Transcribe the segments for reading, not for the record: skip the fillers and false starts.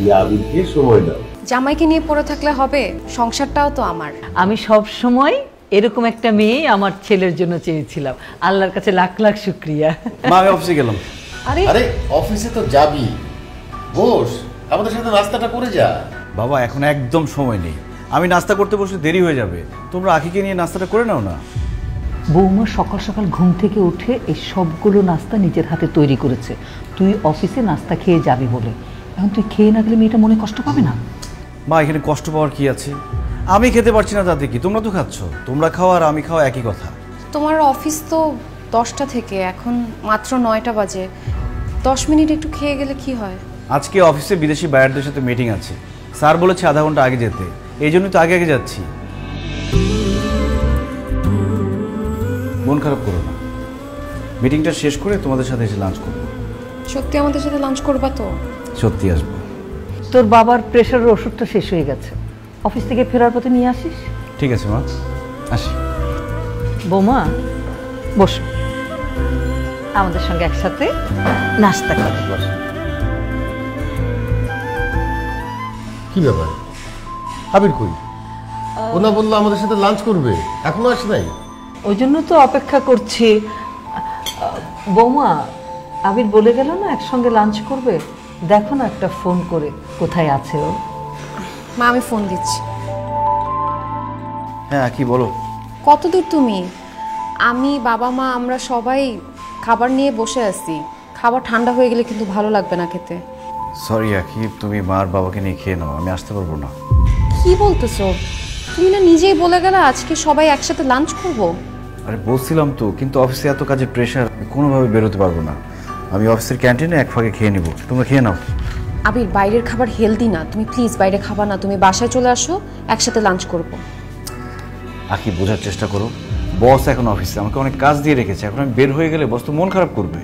তুমি আবিরকে সময় দাও। জামাইকে নিয়ে পড়ে থাকলে হবে? সংসারটাও তো আমার। আমি সব সময় এরকম একটা মেয়ে আমার ছেলের জন্য চেয়েছিলাম। আল্লাহর কাছে লাখ লাখ শুকরিয়া। মা আমি অফিসে গেলাম। আরে অফিসে তো যাবি, বস আমাদের সাথে নাস্তাটা করে যা। বাবা এখন একদম সময় নেই, আমি নাস্তা করতে বসলে দেরি হয়ে যাবে। তোমরা আখিকে নিয়ে নাস্তাটা করে নাও না। বৌমা সকাল সকাল ঘুম থেকে উঠে এই সবগুলো নাস্তা নিজের হাতে তৈরি করেছে তুই অফিসে নাস্তা খেয়ে যাবি বলে। এখন তুই খেয়ে না গেলে মেয়েটা মনে কষ্ট পাবে না? মা এখানে কষ্ট পাওয়ার কি আছে? আমি খেতে পারছি না তাতে কি? তোমরা তো খাচ্ছ। তোমরা খাওয়া আর আমি খাওয়া একই কথা। তোমার অফিস তো 10টা থেকে, এখন মাত্র 9টা বাজে। 10 মিনিট একটু খেয়ে গেলে কি হয়? আজকে অফিসে বিদেশি বায়ারদের সাথে মিটিং আছে, স্যার বলেছে আধা ঘন্টা আগে যেতে, এই জন্যই তো আগে আগে যাচ্ছি। মন খারাপ করো না, মিটিংটা শেষ করে তোমাদের সাথে এসে লাঞ্চ করবো। সত্যি আমাদের সাথে লাঞ্চ করবা তো? সত্যি আসবো। তোর বাবার প্রেশারের ওষুধটা শেষ হয়ে গেছে, অফিস থেকে ফেরার পথে নিয়ে আসিস। ঠিক আছে মা, আসি। বৌমা বস, আমাদের সঙ্গে একসাথে নাস্তা করে বস। কি ব্যাপার, আবির কই? ও না বললো আমাদের সাথে লাঞ্চ করবে, এখনো আসে নাই? ওই জন্য তো অপেক্ষা করছি। বৌমা, আবির বলে গেল না একসঙ্গে লাঞ্চ করবে, দেখো না একটা ফোন করে কোথায় আছে ও। মা আমি ফোন দিচ্ছি। হ্যাঁ কি বলো? কত দূর তুমি? আমি, বাবা মা, আমরা সবাই খাবার নিয়ে বসে আছি। খাবার ঠান্ডা হয়ে গেলে কিন্তু ভালো লাগবে না খেতে। সরি আখি, তুমি মা আর বাবাকে নিয়ে খেয়ে নাও, আমি আসতে পারবো না। কি বলতেছো? তুমি না নিজেই বলে গেলে আজকে সবাই একসাথে লাঞ্চ করব। আরে বলছিলাম তো, কিন্তু অফিসে এত কাজের প্রেশার, কোনোভাবে বেরোতে পারবো না। আমি অফিসের ক্যান্টিনে এক ফাঁকে খেয়ে নিব, তোমরা খেয়ে নাও। আবির, বাইরের খাবার হেলদি না, তুমি প্লিজ বাইরে খাবা না, তুমি বাসায় চলে আসো, একসাথে লাঞ্চ করব। আখি বোঝার চেষ্টা করো, বস এখন অফিসে আমাকে অনেক কাজ দিয়ে রেখেছে, এখন আমি বের হয়ে গেলে বস তো মন খারাপ করবে।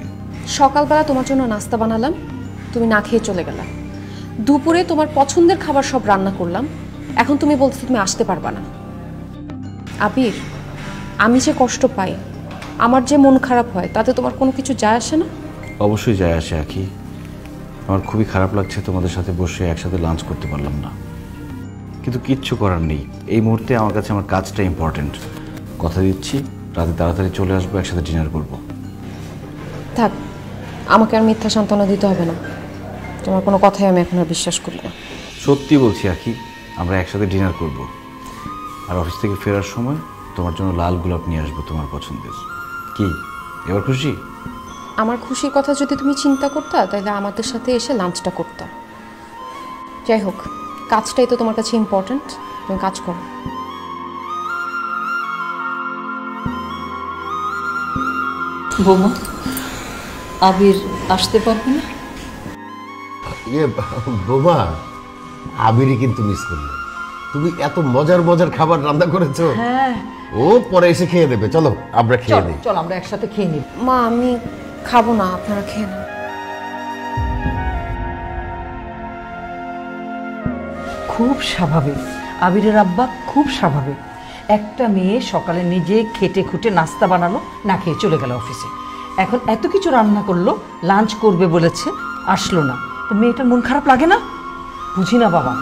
সকালবেলা তোমার জন্য নাস্তা বানালাম, তুমি না খেয়ে চলে গেলা। দুপুরে তোমার পছন্দের খাবার সব রান্না করলাম, এখন তুমি বলছো তুমি আসতে পারবা না। আবির, আমি যে কষ্ট পাই, আমার যে মন খারাপ হয়, তাতে তোমার কোনো কিছু যায় আসে না? অবশ্যই যায় আসে আখি, আমার খুবই খারাপ লাগছে তোমাদের সাথে বসে একসাথে লাঞ্চ করতে পারলাম না, কিন্তু কিচ্ছু করার নেই। এই মুহূর্তে আমার কাছে আমার কাজটা ইম্পর্টেন্ট। কথা দিচ্ছি রাতে তাড়াতাড়ি চলে আসবো, একসাথে ডিনার করবো। থাক, আমাকে আর মিথ্যা সান্ত্বনা দিতে হবে না, তোমার কোনো কথাই আমি এখন আর বিশ্বাস করি না। সত্যি বলছি আখি, আমরা একসাথে ডিনার করব, আর অফিস থেকে ফেরার সময় তোমার জন্য লাল গোলাপ নিয়ে আসবো, তোমার পছন্দের। কি এবার খুশি? আমার খুশির কথা যদি তুমি চিন্তা করতা, তাহলে আমাদের সাথে এসে লাঞ্চটা করতা। যাই হোক, কাজটাই তো তোমার কাছে ইম্পর্টেন্ট, তুমি কাজ করো। বৌমা, আবির আসতে পারবে না? বোমা, আবিরই কিন্তু মিস করলো। তুমি এত মজার মজার খাবার রান্না করেছো। হ্যাঁ, ও পরে এসে খেয়ে দেবে, চলো আমরা খেয়ে নিই। চল আমরা একসাথে খেয়ে নিই। মা আমি খাবো না, আপনারা খেয়ে নেন। খুব স্বাভাবিক, আবিরের আব্বা খুব স্বাভাবিক। একটা মেয়ে সকালে নিজে খেটে খুঁটে নাস্তা বানালো, না খেয়ে চলে গেল অফিসে। এখন এত কিছু রান্না করলো, লাঞ্চ করবে বলেছে, আসলো না, তো মেয়েটার মন খারাপ লাগে না? বুঝি না বাবা।